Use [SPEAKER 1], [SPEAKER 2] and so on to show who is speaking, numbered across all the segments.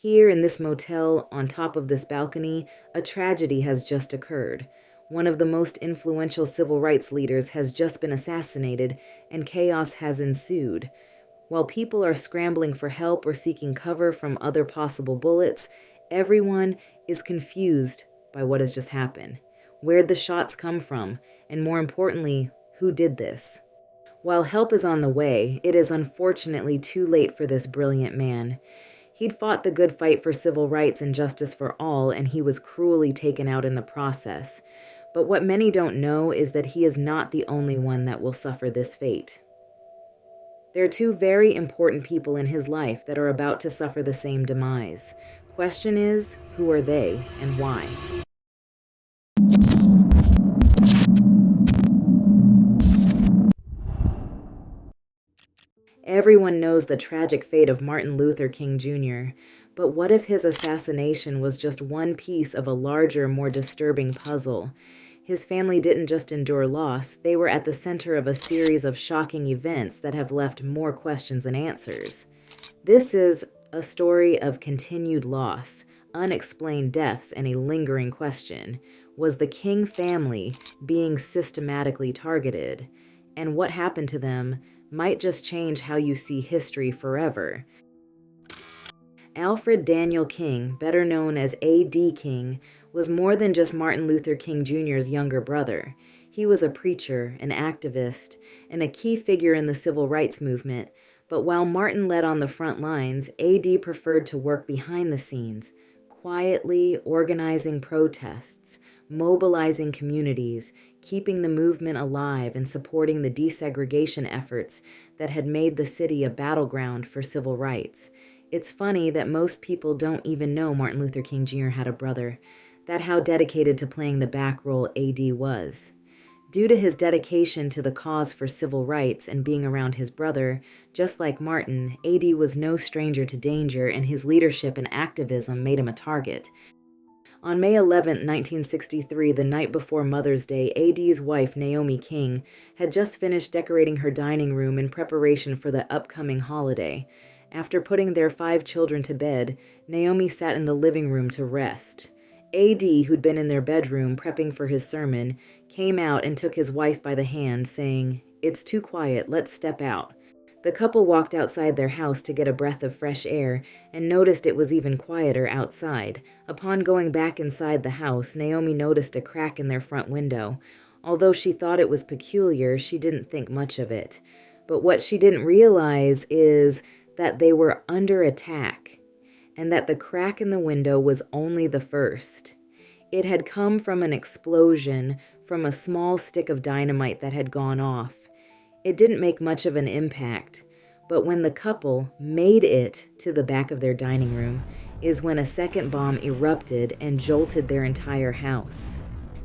[SPEAKER 1] Here in this motel, on top of this balcony, a tragedy has just occurred. One of the most influential civil rights leaders has just been assassinated, and chaos has ensued. While people are scrambling for help or seeking cover from other possible bullets, everyone is confused by what has just happened. Where'd the shots come from? And more importantly, who did this? While help is on the way, it is unfortunately too late for this brilliant man. He'd fought the good fight for civil rights and justice for all, and he was cruelly taken out in the process. But what many don't know is that he is not the only one that will suffer this fate. There are two very important people in his life that are about to suffer the same demise. Question is, who are they and why? Everyone knows the tragic fate of Martin Luther King Jr., but what if his assassination was just one piece of a larger, more disturbing puzzle? His family didn't just endure loss, they were at the center of a series of shocking events that have left more questions than answers. This is a story of continued loss, unexplained deaths, and a lingering question. Was the King family being systematically targeted? And what happened to them might just change how you see history forever. Alfred Daniel King, better known as A.D. King, was more than just Martin Luther King Jr.'s younger brother. He was a preacher, an activist, and a key figure in the civil rights movement. But while Martin led on the front lines, A.D. preferred to work behind the scenes, quietly organizing protests, mobilizing communities, keeping the movement alive, and supporting the desegregation efforts that had made the city a battleground for civil rights. It's funny that most people don't even know Martin Luther King Jr. had a brother. That's how dedicated to playing the back role A.D. was. Due to his dedication to the cause for civil rights and being around his brother, just like Martin, A.D. was no stranger to danger, and his leadership and activism made him a target. On May 11, 1963, the night before Mother's Day, A.D.'s wife, Naomi King, had just finished decorating her dining room in preparation for the upcoming holiday. After putting their 5 children to bed, Naomi sat in the living room to rest. A.D., who'd been in their bedroom prepping for his sermon, came out and took his wife by the hand, saying, "It's too quiet, let's step out." The couple walked outside their house to get a breath of fresh air and noticed it was even quieter outside. Upon going back inside the house, Naomi noticed a crack in their front window. Although she thought it was peculiar, she didn't think much of it. But what she didn't realize is that they were under attack, and that the crack in the window was only the first. It had come from an explosion from a small stick of dynamite that had gone off. It didn't make much of an impact, but when the couple made it to the back of their dining room is when a second bomb erupted and jolted their entire house.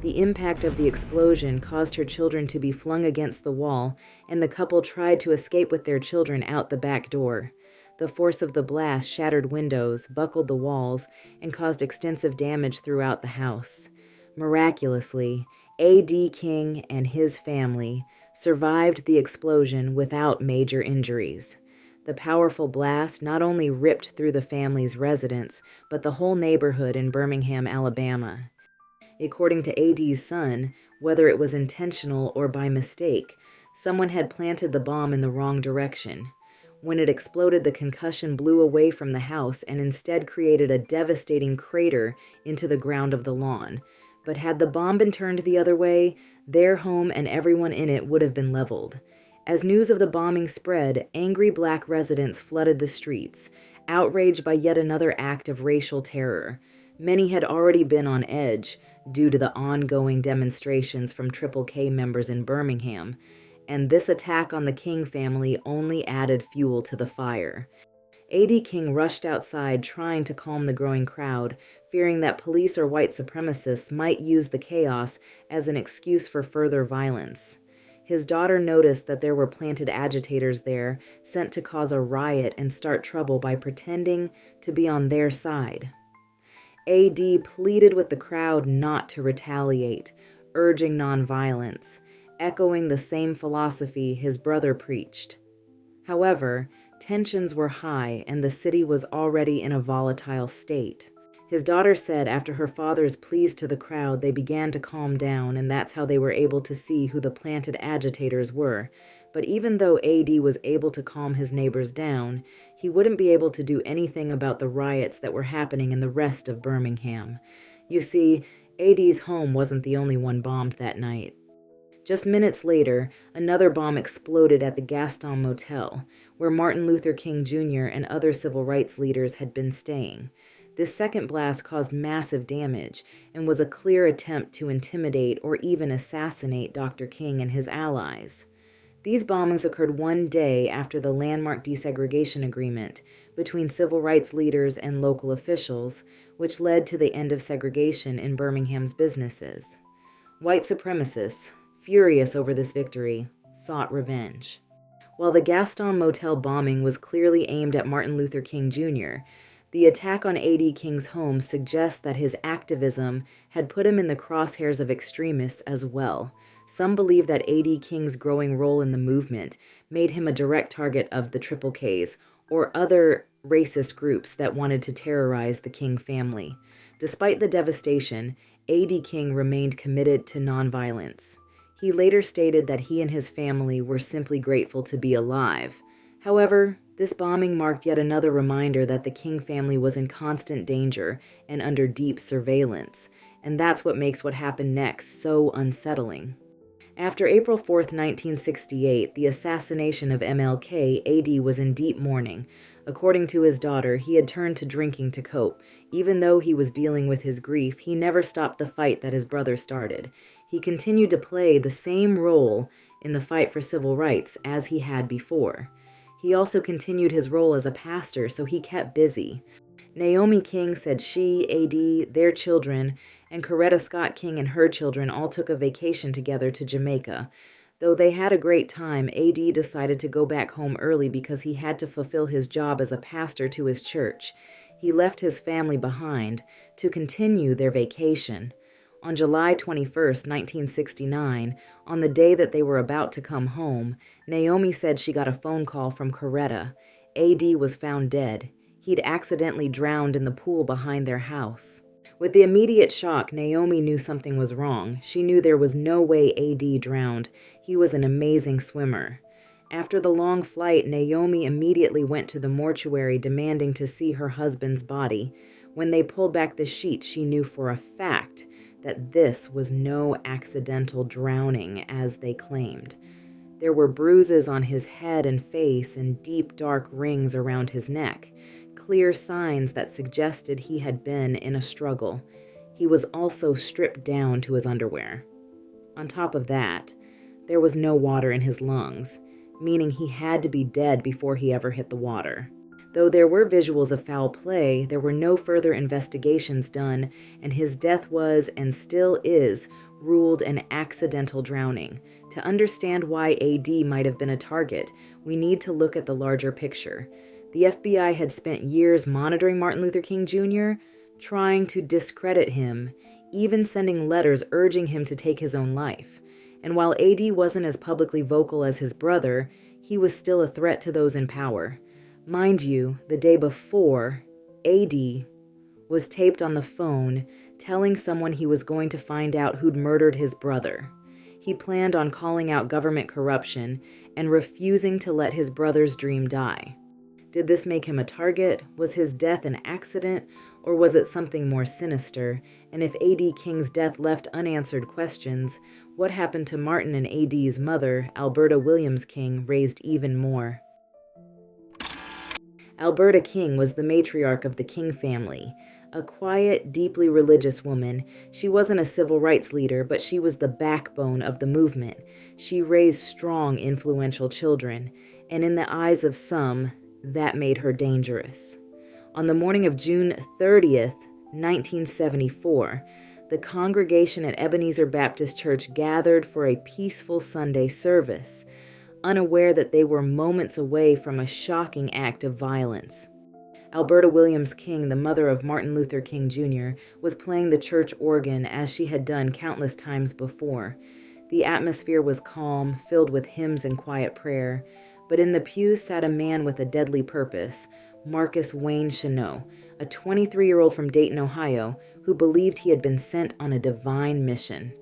[SPEAKER 1] The impact of the explosion caused her children to be flung against the wall, and the couple tried to escape with their children out the back door. The force of the blast shattered windows, buckled the walls, and caused extensive damage throughout the house. Miraculously, A.D. King and his family survived the explosion without major injuries. The powerful blast not only ripped through the family's residence, but the whole neighborhood in Birmingham, Alabama. According to A.D.'s son, whether it was intentional or by mistake, someone had planted the bomb in the wrong direction. When it exploded, the concussion blew away from the house and instead created a devastating crater into the ground of the lawn. But had the bomb been turned the other way, their home and everyone in it would have been leveled. As news of the bombing spread, angry black residents flooded the streets, outraged by yet another act of racial terror. Many had already been on edge due to the ongoing demonstrations from Triple K members in Birmingham, and this attack on the King family only added fuel to the fire. A.D. King rushed outside trying to calm the growing crowd, fearing that police or white supremacists might use the chaos as an excuse for further violence. His daughter noticed that there were planted agitators there, sent to cause a riot and start trouble by pretending to be on their side. A.D. pleaded with the crowd not to retaliate, urging nonviolence, echoing the same philosophy his brother preached. However, Tensions were high, and the city was already in a volatile state. His daughter said after her father's pleas to the crowd, they began to calm down, and that's how they were able to see who the planted agitators were. But even though AD was able to calm his neighbors down, he wouldn't be able to do anything about the riots that were happening in the rest of Birmingham. You see, AD's home wasn't the only one bombed that night. Just minutes later, another bomb exploded at the Gaston Motel, where Martin Luther King Jr. and other civil rights leaders had been staying. This second blast caused massive damage and was a clear attempt to intimidate or even assassinate Dr. King and his allies. These bombings occurred one day after the landmark desegregation agreement between civil rights leaders and local officials, which led to the end of segregation in Birmingham's businesses. White supremacists, furious over this victory, sought revenge. While the Gaston Motel bombing was clearly aimed at Martin Luther King Jr., the attack on A.D. King's home suggests that his activism had put him in the crosshairs of extremists as well. Some believe that A.D. King's growing role in the movement made him a direct target of the Triple Ks or other racist groups that wanted to terrorize the King family. Despite the devastation, A.D. King remained committed to nonviolence. He later stated that he and his family were simply grateful to be alive. However, this bombing marked yet another reminder that the King family was in constant danger and under deep surveillance, and that's what makes what happened next so unsettling. After April 4, 1968, the assassination of MLK, AD was in deep mourning. According to his daughter, he had turned to drinking to cope. Even though he was dealing with his grief, he never stopped the fight that his brother started. He continued to play the same role in the fight for civil rights as he had before. He also continued his role as a pastor, so he kept busy. Naomi King said she, AD, their children, and Coretta Scott King and her children all took a vacation together to Jamaica. Though they had a great time, AD decided to go back home early because he had to fulfill his job as a pastor to his church. He left his family behind to continue their vacation. On July 21, 1969, on the day that they were about to come home, Naomi said she got a phone call from Coretta. AD was found dead. He'd accidentally drowned in the pool behind their house. With the immediate shock, Naomi knew something was wrong. She knew there was no way AD drowned. He was an amazing swimmer. After the long flight, Naomi immediately went to the mortuary demanding to see her husband's body. When they pulled back the sheet, she knew for a fact that this was no accidental drowning, as they claimed. There were bruises on his head and face and deep dark rings around his neck, clear signs that suggested he had been in a struggle. He was also stripped down to his underwear. On top of that, there was no water in his lungs, meaning he had to be dead before he ever hit the water. Though there were visuals of foul play, there were no further investigations done, and his death was, and still is, ruled an accidental drowning. To understand why AD might have been a target, we need to look at the larger picture. The FBI had spent years monitoring Martin Luther King Jr., trying to discredit him, even sending letters urging him to take his own life. And while AD wasn't as publicly vocal as his brother, he was still a threat to those in power. Mind you, the day before, AD was taped on the phone telling someone he was going to find out who'd murdered his brother. He planned on calling out government corruption and refusing to let his brother's dream die. Did this make him a target? Was his death an accident? Or was it something more sinister? And if A.D. King's death left unanswered questions, what happened to Martin and A.D.'s mother, Alberta Williams King, raised even more. Alberta King was the matriarch of the King family. A quiet, deeply religious woman, she wasn't a civil rights leader, but she was the backbone of the movement. She raised strong, influential children, and in the eyes of some, that made her dangerous. On the morning of June 30th, 1974, the congregation at Ebenezer Baptist Church gathered for a peaceful Sunday service, unaware that they were moments away from a shocking act of violence. Alberta Williams King, the mother of Martin Luther King Jr., was playing the church organ as she had done countless times before. The atmosphere was calm, filled with hymns and quiet prayer. But in the pews sat a man with a deadly purpose, Marcus Wayne Cheneau, a 23-year-old from Dayton, Ohio, who believed he had been sent on a divine mission.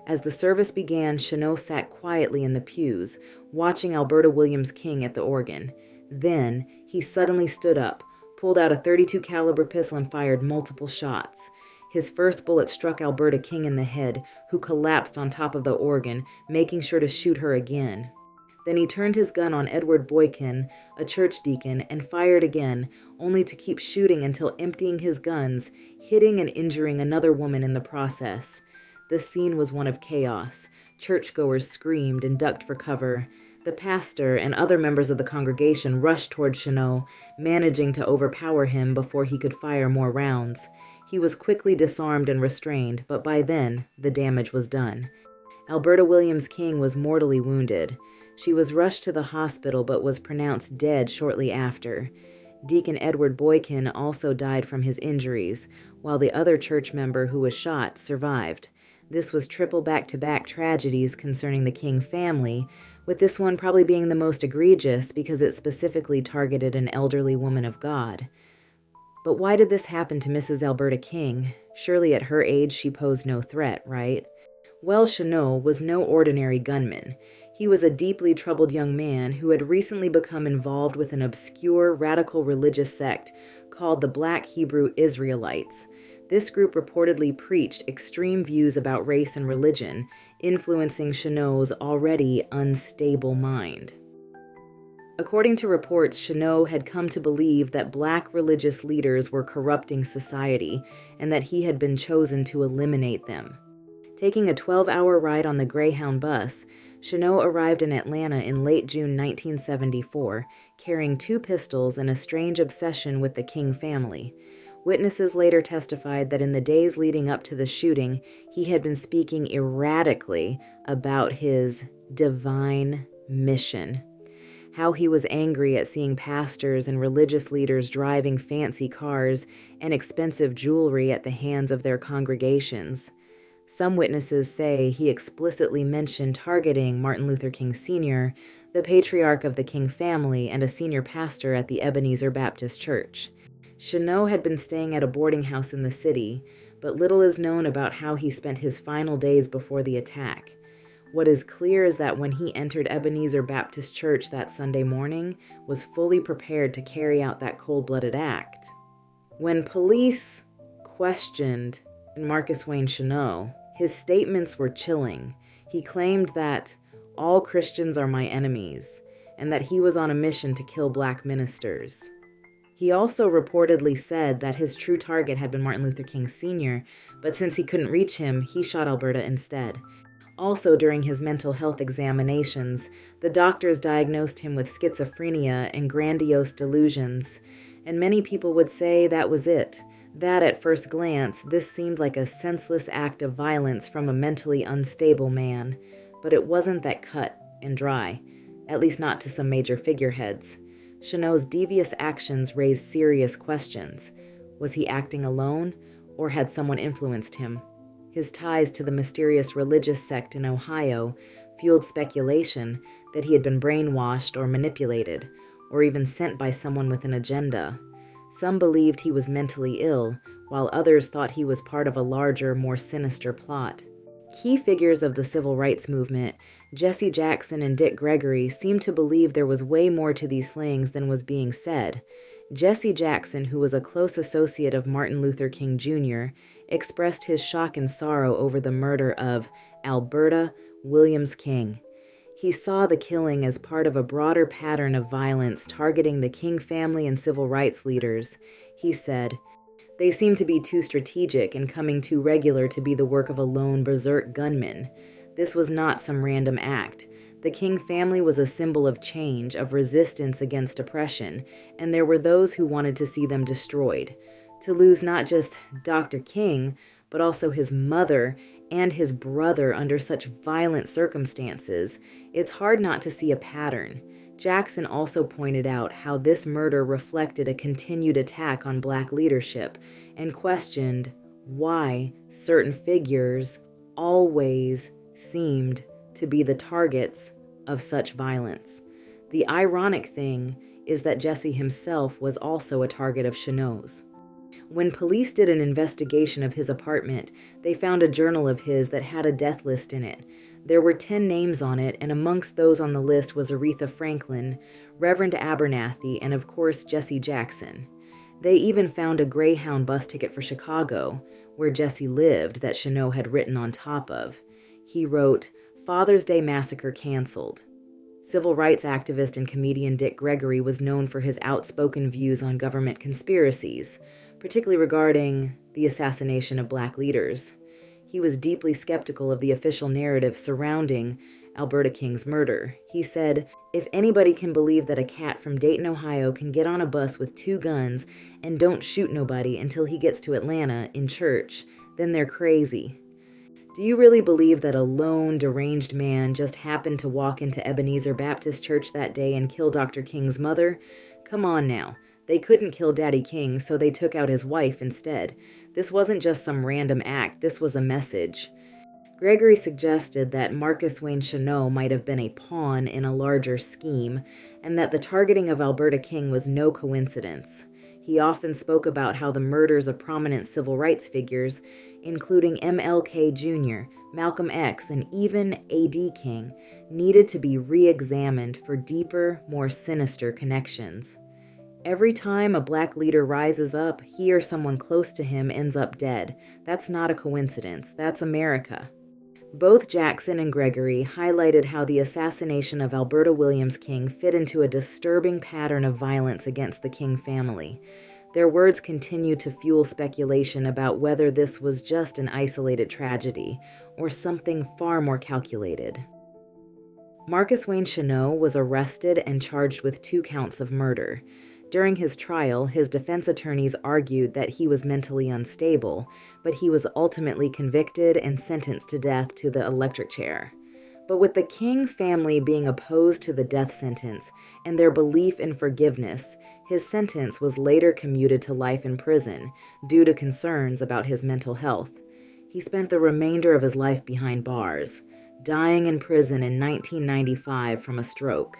[SPEAKER 1] As the service began, Cheneau sat quietly in the pews, watching Alberta Williams King at the organ. Then, he suddenly stood up, pulled out a .32 caliber pistol and fired multiple shots. His first bullet struck Alberta King in the head, who collapsed on top of the organ, making sure to shoot her again. Then he turned his gun on Edward Boykin, a church deacon, and fired again, only to keep shooting until emptying his guns, hitting and injuring another woman in the process. The scene was one of chaos. Churchgoers screamed and ducked for cover. The pastor and other members of the congregation rushed toward Cheneau, managing to overpower him before he could fire more rounds. He was quickly disarmed and restrained, but by then, the damage was done. Alberta Williams King was mortally wounded. She was rushed to the hospital but was pronounced dead shortly after. Deacon Edward Boykin also died from his injuries, while the other church member who was shot survived. This was triple back-to-back tragedies concerning the King family, with this one probably being the most egregious because it specifically targeted an elderly woman of God. But why did this happen to Mrs. Alberta King? Surely at her age she posed no threat, right? Well, Cheneau was no ordinary gunman. He was a deeply troubled young man who had recently become involved with an obscure radical religious sect called the Black Hebrew Israelites. This group reportedly preached extreme views about race and religion, influencing Cheneau's already unstable mind. According to reports, Cheneau had come to believe that black religious leaders were corrupting society and that he had been chosen to eliminate them. Taking a 12-hour ride on the Greyhound bus, Cheneau arrived in Atlanta in late June 1974, carrying 2 pistols and a strange obsession with the King family. Witnesses later testified that in the days leading up to the shooting, he had been speaking erratically about his divine mission. How he was angry at seeing pastors and religious leaders driving fancy cars and expensive jewelry at the hands of their congregations. Some witnesses say he explicitly mentioned targeting Martin Luther King Sr., the patriarch of the King family and a senior pastor at the Ebenezer Baptist Church. Cheneau had been staying at a boarding house in the city, but little is known about how he spent his final days before the attack. What is clear is that when he entered Ebenezer Baptist Church that Sunday morning, was fully prepared to carry out that cold-blooded act. When police questioned Marcus Wayne Cheneau, his statements were chilling. He claimed that all Christians are my enemies, and that he was on a mission to kill black ministers. He also reportedly said that his true target had been Martin Luther King Sr., but since he couldn't reach him, he shot Alberta instead. Also, during his mental health examinations, the doctors diagnosed him with schizophrenia and grandiose delusions, and many people would say that was it. That, at first glance, this seemed like a senseless act of violence from a mentally unstable man, but it wasn't that cut and dry, at least not to some major figureheads. Cheneau's devious actions raised serious questions. Was he acting alone, or had someone influenced him? His ties to the mysterious religious sect in Ohio fueled speculation that he had been brainwashed or manipulated, or even sent by someone with an agenda. Some believed he was mentally ill, while others thought he was part of a larger, more sinister plot. Key figures of the civil rights movement, Jesse Jackson and Dick Gregory, seemed to believe there was way more to these slayings than was being said. Jesse Jackson, who was a close associate of Martin Luther King Jr., expressed his shock and sorrow over the murder of Alberta Williams King. He saw the killing as part of a broader pattern of violence targeting the King family and civil rights leaders. He said, "They seem to be too strategic and coming too regular to be the work of a lone berserk gunman. This was not some random act. The King family was a symbol of change, of resistance against oppression, and there were those who wanted to see them destroyed. To lose not just Dr. King, but also his mother and his brother under such violent circumstances, it's hard not to see a pattern." Jackson also pointed out how this murder reflected a continued attack on black leadership and questioned why certain figures always seemed to be the targets of such violence. The ironic thing is that Jesse himself was also a target of Chenault's. When police did an investigation of his apartment, they found a journal of his that had a death list in it. There were 10 names on it, and amongst those on the list was Aretha Franklin, Reverend Abernathy, and of course Jesse Jackson. They even found a Greyhound bus ticket for Chicago, where Jesse lived, that Chenault had written on top of. He wrote, "Father's Day Massacre Canceled." Civil rights activist and comedian Dick Gregory was known for his outspoken views on government conspiracies, particularly regarding the assassination of black leaders. He was deeply skeptical of the official narrative surrounding Alberta King's murder. He said, "If anybody can believe that a cat from Dayton, Ohio can get on a bus with 2 guns and don't shoot nobody until he gets to Atlanta in church, then they're crazy. Do you really believe that a lone, deranged man just happened to walk into Ebenezer Baptist Church that day and kill Dr. King's mother? Come on now. They couldn't kill Daddy King, so they took out his wife instead. This wasn't just some random act, this was a message." Gregory suggested that Marcus Wayne Chenault might have been a pawn in a larger scheme, and that the targeting of Alberta King was no coincidence. He often spoke about how the murders of prominent civil rights figures, including MLK Jr., Malcolm X, and even A.D. King, needed to be re-examined for deeper, more sinister connections. Every time a black leader rises up, he or someone close to him ends up dead. That's not a coincidence. That's America. Both Jackson and Gregory highlighted how the assassination of Alberta Williams King fit into a disturbing pattern of violence against the King family. Their words continue to fuel speculation about whether this was just an isolated tragedy or something far more calculated. Marcus Wayne Chenault was arrested and charged with 2 counts of murder. During his trial, his defense attorneys argued that he was mentally unstable, but he was ultimately convicted and sentenced to death to the electric chair. But with the King family being opposed to the death sentence and their belief in forgiveness, his sentence was later commuted to life in prison due to concerns about his mental health. He spent the remainder of his life behind bars, dying in prison in 1995 from a stroke.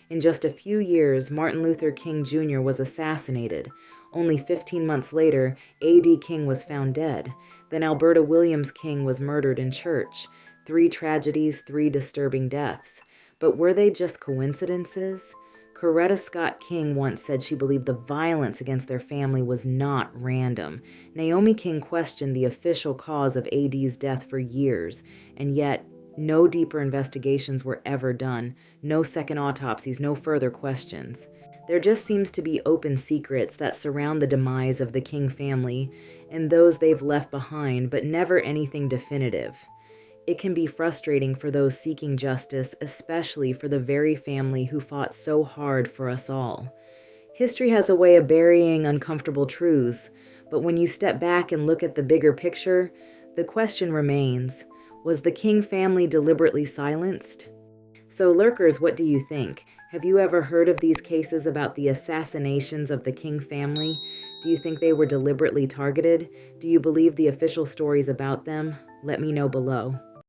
[SPEAKER 1] In just a few years, Martin Luther King Jr. was assassinated. Only 15 months later, A.D. King was found dead. Then Alberta Williams King was murdered in church. 3 tragedies, 3 disturbing deaths. But were they just coincidences? Coretta Scott King once said she believed the violence against their family was not random. Naomi King questioned the official cause of A.D.'s death for years, and yet no deeper investigations were ever done, no second autopsies, no further questions. There just seems to be open secrets that surround the demise of the King family and those they've left behind, but never anything definitive. It can be frustrating for those seeking justice, especially for the very family who fought so hard for us all. History has a way of burying uncomfortable truths, but when you step back and look at the bigger picture, the question remains: was the King family deliberately silenced? So lurkers, what do you think? Have you ever heard of these cases about the assassinations of the King family? Do you think they were deliberately targeted? Do you believe the official stories about them? Let me know below.